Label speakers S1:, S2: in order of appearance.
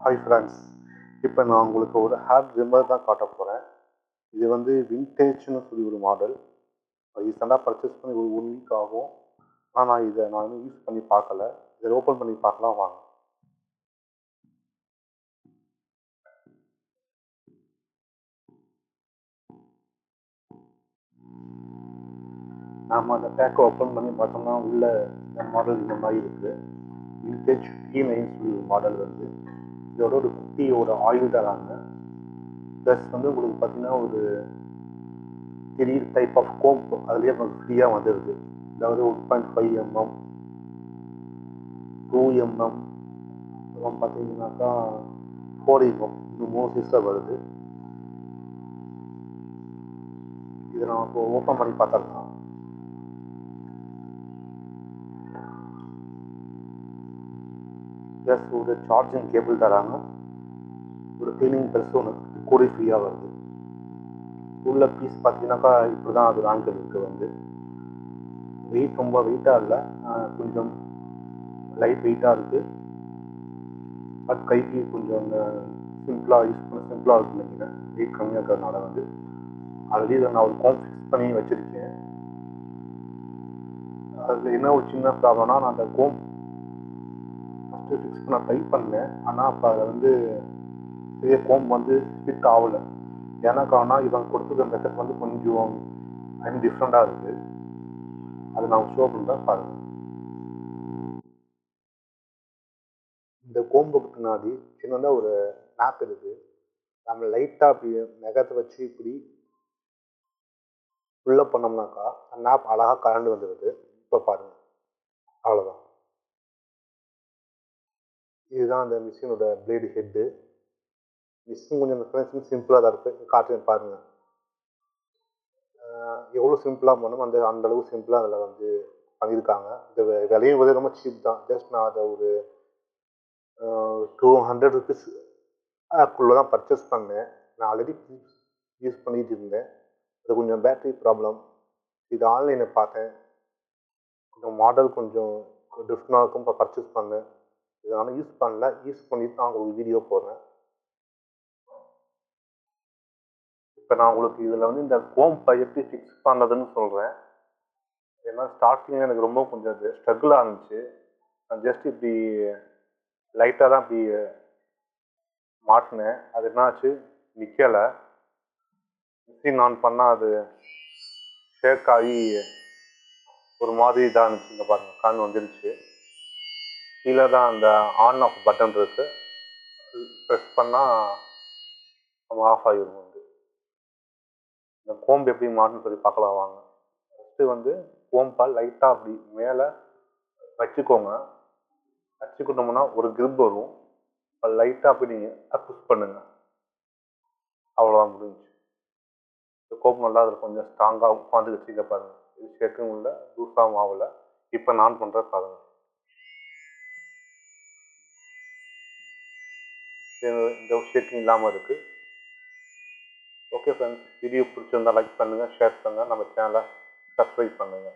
S1: Hi friends, இப்போ நான் உங்களுக்கு ஒரு ஹேர் ட்ரிம்மர் தான் காட்ட போகிறேன். இது வந்து விண்டேஜ்னு சொல்லி ஒரு மாடல். ரீசெண்டாக பர்ச்சேஸ் பண்ணி ஒரு 1 வீக் ஆகும். ஆனால் இதை நான் இன்னும் யூஸ் பண்ணி பார்க்கல. இதை ஓப்பன் பண்ணி பார்க்கலாம் வாங்க. நாம் அந்த பேக்கை ஓப்பன் பண்ணி பார்த்தோம்னா உள்ள இந்த மாடல் இந்த மாதிரி இருக்குது. விண்டேஜ் T9 சொல்லி ஒரு மாடல் வந்து இதோட ஒரு குட்டியோட ஆயில் தராங்க. ப்ளஸ் வந்து உங்களுக்கு பார்த்தீங்கன்னா ஒரு 3 டைப் ஆஃப் கோம்ப் அதுலேயே உங்களுக்கு ஃப்ரீயாக வந்துடுது. அதாவது 1.5 mm, 2 mm, அப்புறம் பார்த்தீங்கன்னாக்கா 4 mm, இந்த 3 சைஸில் வருது. இதை நான் இப்போ ஓப்பன் பண்ணி பார்த்தோம்னா ப்ளஸ் ஒரு சார்ஜிங் கேபிள் தராங்க. ஒரு க்ளீனிங் ப்ரெஸ் ஒன்று கூட ஃப்ரீயாக வருது. உள்ள பீஸ் பார்த்தீங்கன்னாக்கா இப்படி தான் அது ஆங்கிள் இருக்குது. வந்து வெயிட் ரொம்ப வெயிட்டாக இல்லை, கொஞ்சம் லைட் வெயிட்டாக இருக்குது. பட் கைக்கு கொஞ்சம் சிம்பிளாக யூஸ் பண்ண சிம்பிளாக இருக்குன்னு நினைக்கிறேன். வெயிட் கம்மியாக இருக்கிறதுனால வந்து ஆல்ரெடி இதை நான் ஒரு கோம் ஃபிக்ஸ் பண்ணி வச்சுருக்கேன். அதில் என்ன ஒரு சின்ன ப்ராப்ளம்னா, நான் அந்த கோம் ஃபஸ்ட்டு ஃபிக்ஸ் பண்ண ட்ரை பண்ணேன். ஆனால் அப்போ அதில் வந்து பெரிய கோம் வந்து ஃபிட் ஆகலை. ஏன்னா காரணம் இவங்க கொடுத்துருக்க மெத்தட் வந்து கொஞ்சம் டிஃப்ரெண்ட்டாக இருக்குது. அது நான் ஷோ பண்ணுறேன் பாருங்கள். இந்த கோம்புக்கு பின்னாடி சின்னதாக ஒரு நாப் இருக்குது. நம்ம லைட்டாக அப்படி நகத்தை வச்சு இப்படி உள்ளே பண்ணோம்னாக்கா அந்த நாப் அழகாக கலண்டு வந்துடுது. இப்போ பாருங்கள், அவ்வளோதான். இதுதான் அந்த மிஷினோட பிளேடு ஹெட்டு. மிஷின் கொஞ்சம் மெக்கானிசம் சிம்பிளாக தான் இருக்குது. காட்டுறேன் பாருங்கள். எவ்வளோ சிம்பிளாக பண்ணணும் அந்த அளவுக்கு சிம்பிளாக அதில் வந்து பண்ணியிருக்காங்க. இந்த விலையும் வந்து ரொம்ப சீப் தான். ஜஸ்ட் நான் அதை ஒரு 200 ருபீஸ் அதுக்குள்ளே தான் பர்ச்சேஸ் பண்ணேன். நான் ஆல்ரெடி யூஸ் பண்ணிகிட்டு இருந்தேன். அது கொஞ்சம் பேட்டரி ப்ராப்ளம். இது ஆன்லைனில் பார்த்தேன். கொஞ்சம் மாடல் கொஞ்சம் டிஃப்ரெண்டாக இருக்கும். இப்போ பர்ச்சேஸ் பண்ணேன். இதனால் யூஸ் பண்ணல. யூஸ் பண்ணிவிட்டு நான் உங்களுக்கு வீடியோ போடுறேன். இப்போ நான் உங்களுக்கு இதில் வந்து இந்த கோம்பை எப்படி ஃபிக்ஸ் பண்ணதுன்னு சொல்கிறேன். ஏன்னா ஸ்டார்டிங்கில் எனக்கு ரொம்ப கொஞ்சம் அது ஸ்ட்ரகிளாக இருந்துச்சு. நான் ஜஸ்ட் இப்படி லைட்டாக தான் இப்படி மாட்டினேன். அது என்னாச்சு, நிற்கலை. மிஷின் ஆன் பண்ணால் அது ஷேக் ஆகி ஒரு மாதிரி இதாக இருந்துச்சு. இங்கே பாருங்கள், கண் வந்துருச்சு. கீழே தான் அந்த ஆன் ஆஃப் பட்டன் இருக்குது. ப்ரெஸ் பண்ணால் நம்ம ஆஃப் ஆகிடும். வந்து இந்த கோம்பு எப்படி மாட்டுன்னு சொல்லி பார்க்கலாம் வாங்க. ஃபஸ்ட்டு வந்து கோம்பால் லைட்டாக அப்படி மேலே வச்சுக்கோங்க. வச்சுக்கிட்டோம்னா ஒரு கிரிப் வரும். அது லைட்டாக அப்படி நீங்கள் புஷ் பண்ணுங்கள். அவ்வளோதான், முடிஞ்சிச்சு. இந்த கோம்பு நல்லா அதில் கொஞ்சம் ஸ்ட்ராங்காக உட்காந்து வச்சுக்க பாருங்கள். இது ஷேக்கும் இல்லை, லூஸாகவும் ஆகலை. இப்போ நான் பண்ணுற பாருங்கள். இந்த ஷேக்கிங் இல்லாமல் இருக்குது. ஓகே ஃப்ரெண்ட்ஸ், வீடியோ பிடிச்சிருந்தால் லைக் பண்ணுங்கள், ஷேர் பண்ணுங்கள், நம்ம சேனலை சப்ஸ்கிரைப் பண்ணுங்கள்.